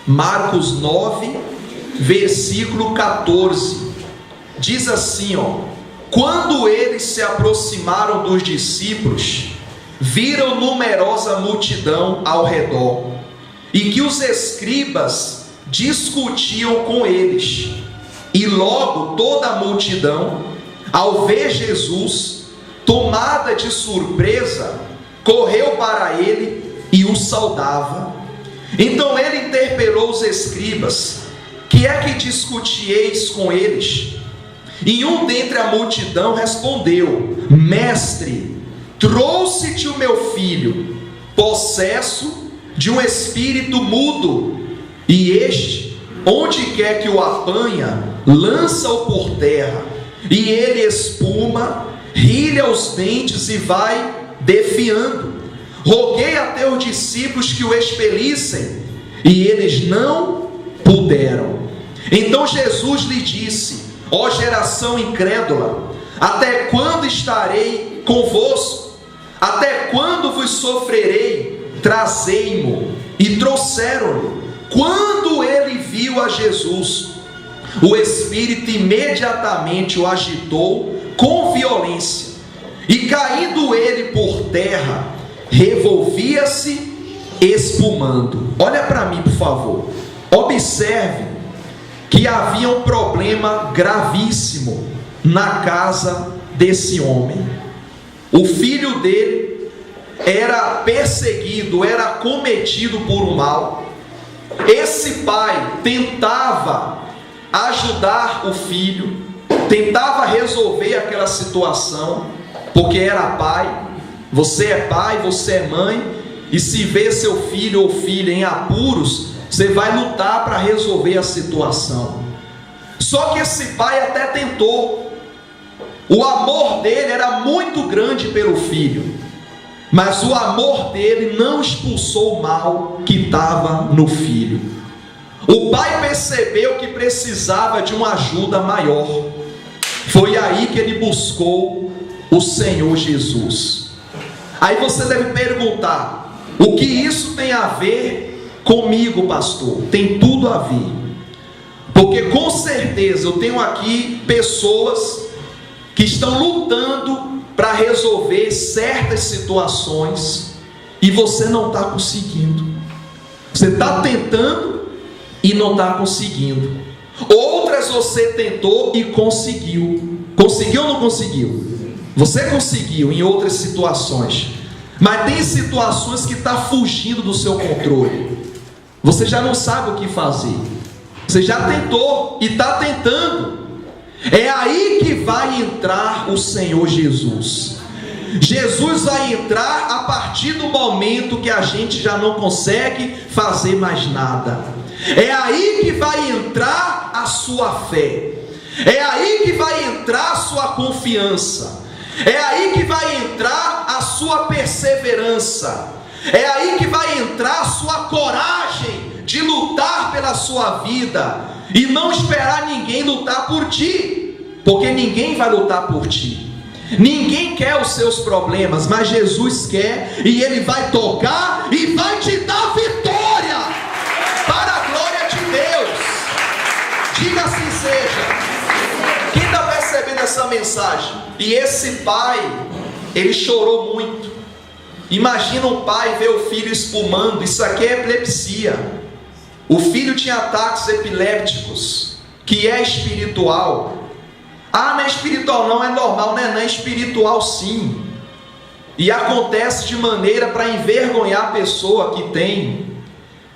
Marcos 9, versículo 14. Diz assim, quando eles se aproximaram dos discípulos, viram numerosa multidão ao redor, e que os escribas discutiam com eles. E logo toda a multidão, ao ver Jesus, tomada de surpresa, correu para ele e o saudava. Então ele interpelou os escribas: que é que discutieis com eles? E um dentre a multidão respondeu: Mestre, trouxe-te o meu filho, possesso de um espírito mudo, e este, onde quer que o apanha, lança-o por terra, e ele espuma, rilha os dentes e vai defiando. Roguei a teus discípulos que o expelissem, e eles não puderam. Então Jesus lhe disse: ó geração incrédula, até quando estarei convosco? Até quando vos sofrerei? Trazei-mo. E trouxeram-lhe. Quando ele viu a Jesus, o espírito imediatamente o agitou com violência, e caindo ele por terra, revolvia-se espumando. Olha para mim, por favor. Observe que havia um problema gravíssimo na casa desse homem. O filho dele era perseguido, era cometido por um mal. Esse pai tentava ajudar o filho, tentava resolver aquela situação, porque era pai. Você é mãe, e se vê seu filho ou filha em apuros, você vai lutar para resolver a situação. Só que esse pai até tentou. O amor dele era muito grande pelo filho, mas o amor dele não expulsou o mal que estava no filho. O pai percebeu que precisava de uma ajuda maior. Foi aí que ele buscou o Senhor Jesus. Aí você deve perguntar: o que isso tem a ver comigo, pastor? Tem tudo a ver, porque com certeza eu tenho aqui pessoas que estão lutando para resolver certas situações, e você não está conseguindo. Você está tentando e não está conseguindo. Outras você tentou e conseguiu. Conseguiu ou não conseguiu? Você conseguiu em outras situações, mas tem situações que está fugindo do seu controle. Você já não sabe o que fazer. Você já tentou e está tentando. É aí que vai entrar o Senhor Jesus. Jesus vai entrar a partir do momento que a gente já não consegue fazer mais nada. É aí que vai entrar a sua fé. É aí que vai entrar a sua confiança. É aí que vai entrar a sua perseverança. É aí que vai entrar a sua coragem de lutar pela sua vida e não esperar ninguém lutar por ti, porque ninguém vai lutar por ti. Ninguém quer os seus problemas, mas Jesus quer, e Ele vai tocar e vai te dar vitória para a glória de Deus. Diga assim seja. Quem está percebendo essa mensagem? E esse pai, ele chorou muito. Imagina um pai ver o filho espumando. Isso aqui é epilepsia. O filho tinha ataques epilépticos, que é espiritual. Ah, não é espiritual não, é normal. Não é espiritual sim. E acontece de maneira para envergonhar a pessoa que tem.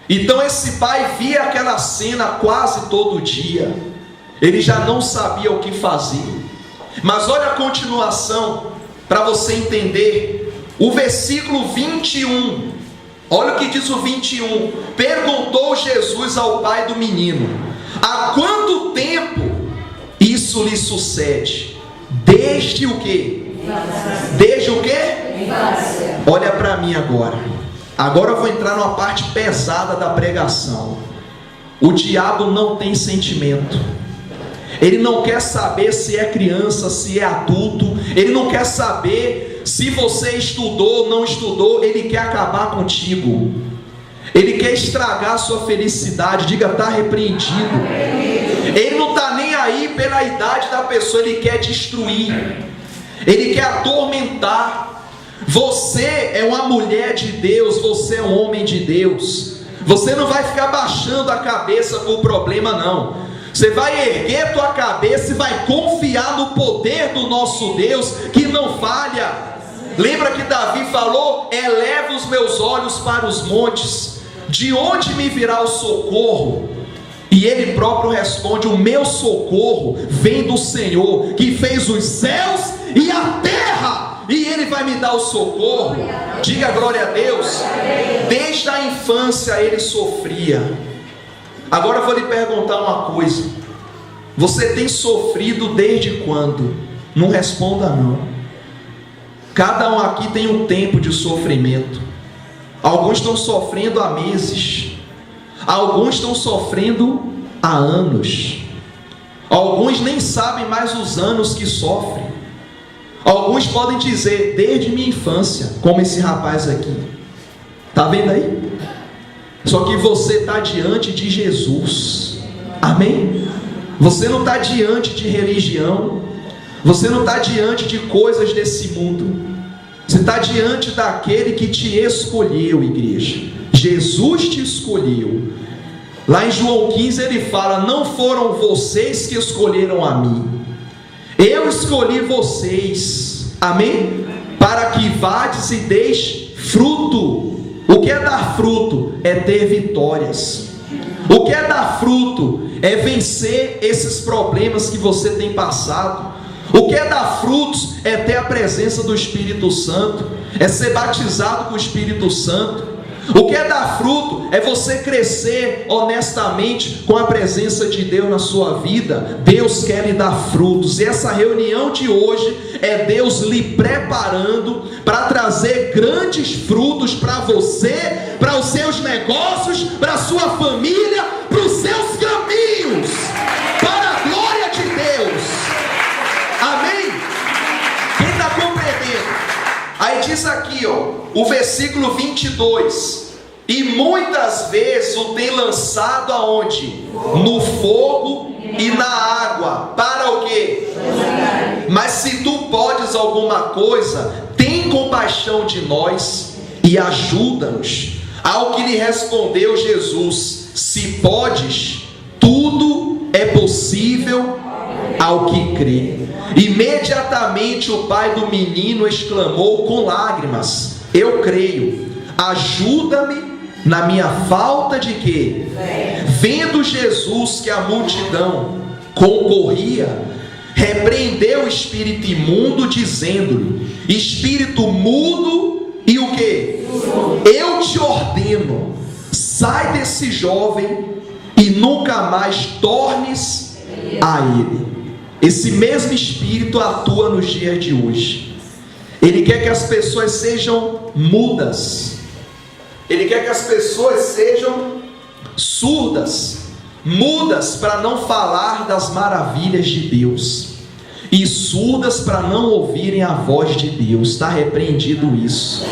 Então esse pai via aquela cena quase todo dia. Ele já não sabia o que fazer. Mas olha a continuação, para você entender. O versículo 21. Olha o que diz o 21. Perguntou Jesus ao pai do menino: há quanto tempo isso lhe sucede? Desde o quê? Desde o quê? Olha para mim agora. Agora eu vou entrar numa parte pesada da pregação. O diabo não tem sentimento. Ele não quer saber se é criança, se é adulto. Ele não quer saber se você estudou ou não estudou. Ele quer acabar contigo. Ele quer estragar a sua felicidade. Diga, está repreendido. Ele não está nem aí pela idade da pessoa, ele quer destruir, ele quer atormentar. Você é uma mulher de Deus, você é um homem de Deus. Você não vai ficar baixando a cabeça por problema, não. Você vai erguer tua cabeça e vai confiar no poder do nosso Deus, que não falha. Lembra que Davi falou: eleva os meus olhos para os montes, de onde me virá o socorro? E ele próprio responde: o meu socorro vem do Senhor, que fez os céus e a terra, e ele vai me dar o socorro. Diga glória a Deus. Desde a infância ele sofria. Agora eu vou lhe perguntar uma coisa: você tem sofrido desde quando? Não responda não. Cada um aqui tem um tempo de sofrimento. Alguns estão sofrendo há meses, alguns estão sofrendo há anos, alguns nem sabem mais os anos que sofrem. Alguns podem dizer: desde minha infância, como esse rapaz aqui. Está vendo aí? Só que você está diante de Jesus. Amém? Você não está diante de religião. Você não está diante de coisas desse mundo. Você está diante daquele que te escolheu, igreja. Jesus te escolheu. Lá em João 15 ele fala: não foram vocês que escolheram a mim, eu escolhi vocês. Amém? Para que vades e deis fruto. O que é dar fruto? É ter vitórias. O que é dar fruto? É vencer esses problemas que você tem passado. O que é dar frutos? É ter a presença do Espírito Santo, é ser batizado com o Espírito Santo. O que é dar fruto? É você crescer honestamente com a presença de Deus na sua vida. Deus quer lhe dar frutos, e essa reunião de hoje é Deus lhe preparando para trazer grandes frutos para você, para os seus negócios, para a sua família, para os seus caminhos, para a glória de Deus. Amém? Quem está compreendendo? Aí diz aqui, o versículo 22: e muitas vezes o tem lançado aonde? No fogo e na água. Para o quê? Mas se tu podes alguma coisa, tem compaixão de nós e ajuda-nos. Ao que lhe respondeu Jesus: se podes, tudo é possível ao que crê. Imediatamente o pai do menino exclamou com lágrimas: eu creio, ajuda-me na minha falta de quê? Vendo Jesus que a multidão concorria, repreendeu o espírito imundo, dizendo-lhe: espírito mudo e o quê? Eu te ordeno, sai desse jovem e nunca mais tornes a ele. Esse mesmo Espírito atua nos dias de hoje. Ele quer que as pessoas sejam mudas. Ele quer que as pessoas sejam surdas, mudas para não falar das maravilhas de Deus, e surdas para não ouvirem a voz de Deus. Está repreendido isso.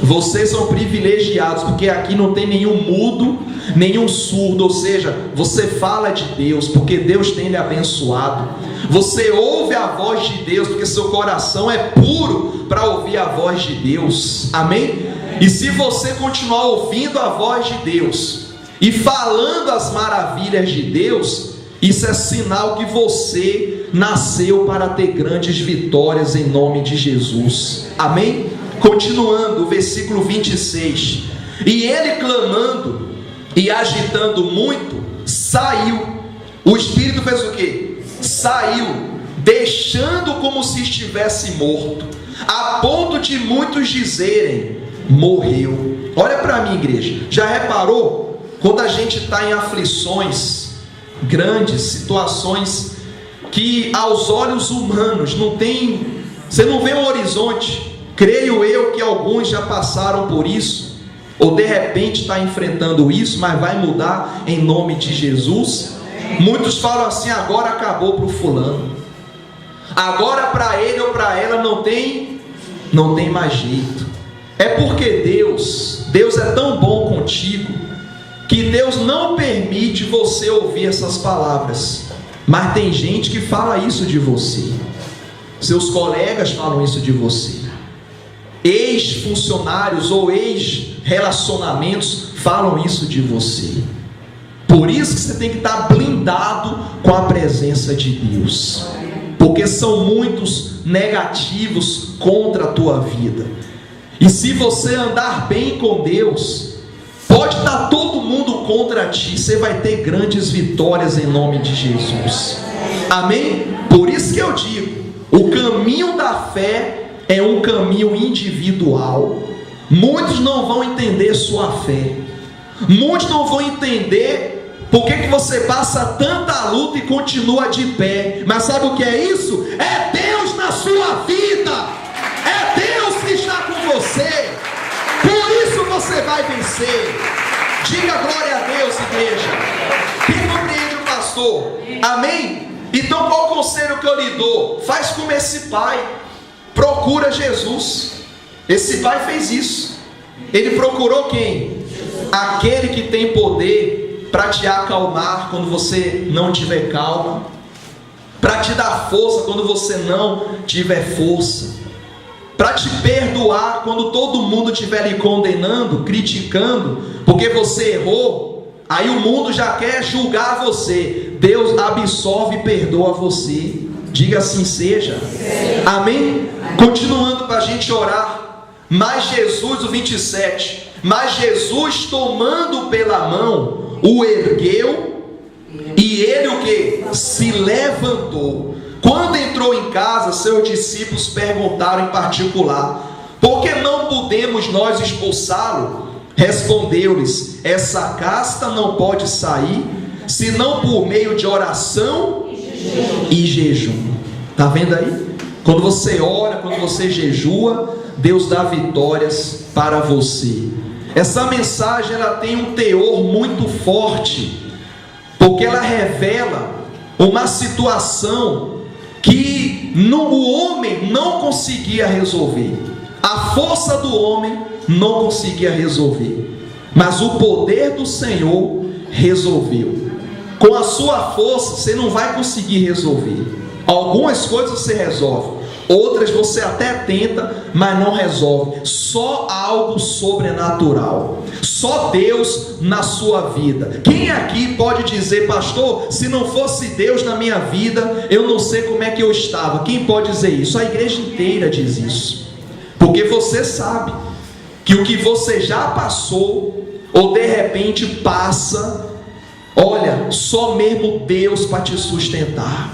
Vocês são privilegiados, porque aqui não tem nenhum mudo, nenhum surdo. Ou seja, você fala de Deus, porque Deus tem lhe abençoado. Você ouve a voz de Deus, porque seu coração é puro para ouvir a voz de Deus. Amém? E se você continuar ouvindo a voz de Deus e falando as maravilhas de Deus, isso é sinal que você nasceu para ter grandes vitórias em nome de Jesus. Amém? Continuando, o versículo 26: e ele, clamando e agitando muito, saiu. O espírito fez o quê? Saiu, deixando como se estivesse morto, a ponto de muitos dizerem: morreu. Olha para mim, igreja, já reparou? Quando a gente está em aflições grandes, situações que aos olhos humanos não tem, você não vê um horizonte. Creio eu que alguns já passaram por isso, ou de repente está enfrentando isso, mas vai mudar em nome de Jesus. Muitos falam assim: agora acabou para o fulano, agora para ele ou para ela não tem mais jeito. É porque Deus é tão bom contigo, que Deus não permite você ouvir essas palavras, mas tem gente que fala isso de você. Seus colegas falam isso de você. Ex-funcionários ou ex-relacionamentos falam isso de você. Por isso que você tem que estar blindado com a presença de Deus, porque são muitos negativos contra a tua vida. E se você andar bem com Deus, pode estar todo mundo contra ti, você vai ter grandes vitórias em nome de Jesus. Amém? Por isso que eu digo, o caminho da fé é um caminho individual. Muitos não vão entender sua fé, muitos não vão entender por que você passa tanta luta e continua de pé. Mas sabe o que é isso? É Deus na sua vida, é Deus que está com você. Por isso você vai vencer. Diga glória a Deus, igreja. Quem compreende o pastor? Amém? Então qual o conselho que eu lhe dou? Faz como esse pai, procura Jesus. Esse pai fez isso. Ele procurou quem? Aquele que tem poder para te acalmar quando você não tiver calma, para te dar força quando você não tiver força, para te perdoar quando todo mundo estiver lhe condenando, criticando, porque você errou. Aí o mundo já quer julgar você. Deus absolve e perdoa você. Diga assim seja. Amém? Continuando para a gente orar. Mas Jesus, o 27, mas Jesus, tomando pela mão, o ergueu, e ele o que? Se levantou. Quando entrou em casa, seus discípulos perguntaram em particular: por que não podemos nós expulsá-lo? Respondeu-lhes: essa casta não pode sair, senão por meio de oração e jejum. Está vendo aí? Quando você ora, quando você jejua, Deus dá vitórias para você. Essa mensagem ela tem um teor muito forte, porque ela revela uma situação que o homem não conseguia resolver. A força do homem não conseguia resolver, mas o poder do Senhor resolveu. Com a sua força você não vai conseguir resolver. Algumas coisas você resolve, outras você até tenta, mas não resolve. Só algo sobrenatural, só Deus na sua vida. Quem aqui pode dizer: pastor, se não fosse Deus na minha vida, eu não sei como é que eu estava? Quem pode dizer isso? A igreja inteira diz isso, porque você sabe que o que você já passou, ou de repente passa, olha, só mesmo Deus para te sustentar,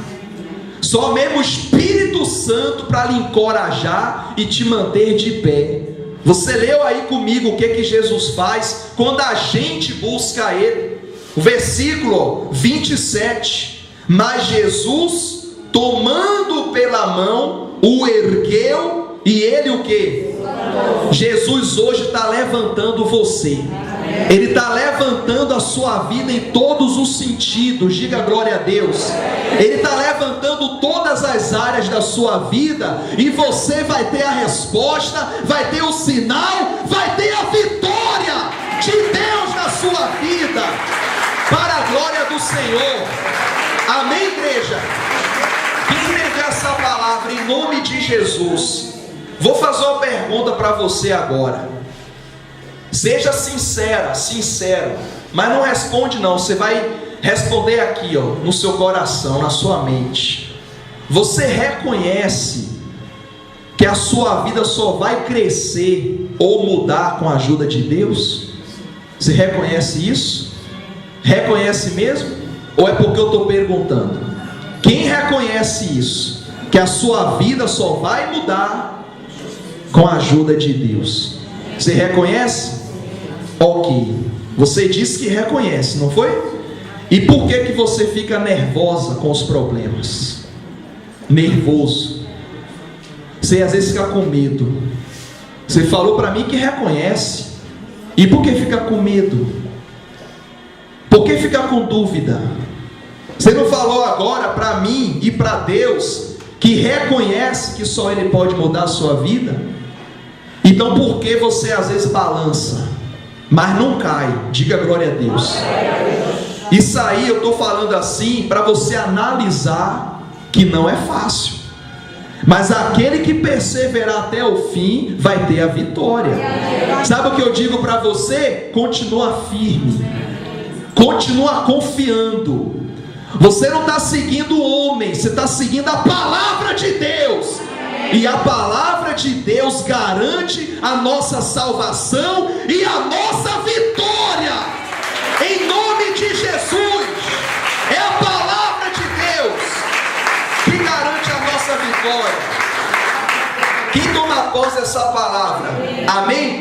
só mesmo o Espírito Santo para lhe encorajar e te manter de pé. Você leu aí comigo o que Jesus faz quando a gente busca Ele. O versículo 27, mas Jesus, tomando pela mão, o ergueu, e ele o que? Jesus hoje está levantando você. Ele está levantando a sua vida em todos os sentidos. Diga glória a Deus. Ele está levantando todas as áreas da sua vida, e você vai ter a resposta, vai ter o sinal, vai ter a vitória de Deus na sua vida, para a glória do Senhor. Amém, igreja? Quem entendeu essa palavra em nome de Jesus? Vou fazer uma pergunta para você agora. Seja sincera, sincero, mas não responde não. Você vai responder aqui, ó, no seu coração, na sua mente. Você reconhece que a sua vida só vai crescer ou mudar com a ajuda de Deus? Você reconhece isso? Reconhece mesmo? Ou é porque eu estou perguntando? Quem reconhece isso? Que a sua vida só vai mudar com a ajuda de Deus. Você reconhece? Ok. Você disse que reconhece, não foi? E por que você fica nervosa com os problemas? Nervoso. Você às vezes fica com medo. Você falou para mim que reconhece. E por que fica com medo? Por que fica com dúvida? Você não falou agora para mim e para Deus que reconhece que só Ele pode mudar a sua vida? Então por que você às vezes balança? mas não cai. Diga glória a Deus. Isso aí eu estou falando assim para você analisar que não é fácil, mas aquele que perseverar até o fim vai ter a vitória. Sabe o que eu digo para você? Continua firme, continua confiando. Você não está seguindo o homem, você está seguindo a palavra de Deus. E a palavra de Deus garante a nossa salvação e a nossa vitória. Em nome de Jesus. É a palavra de Deus que garante a nossa vitória. Quem toma posse dessa palavra? Amém?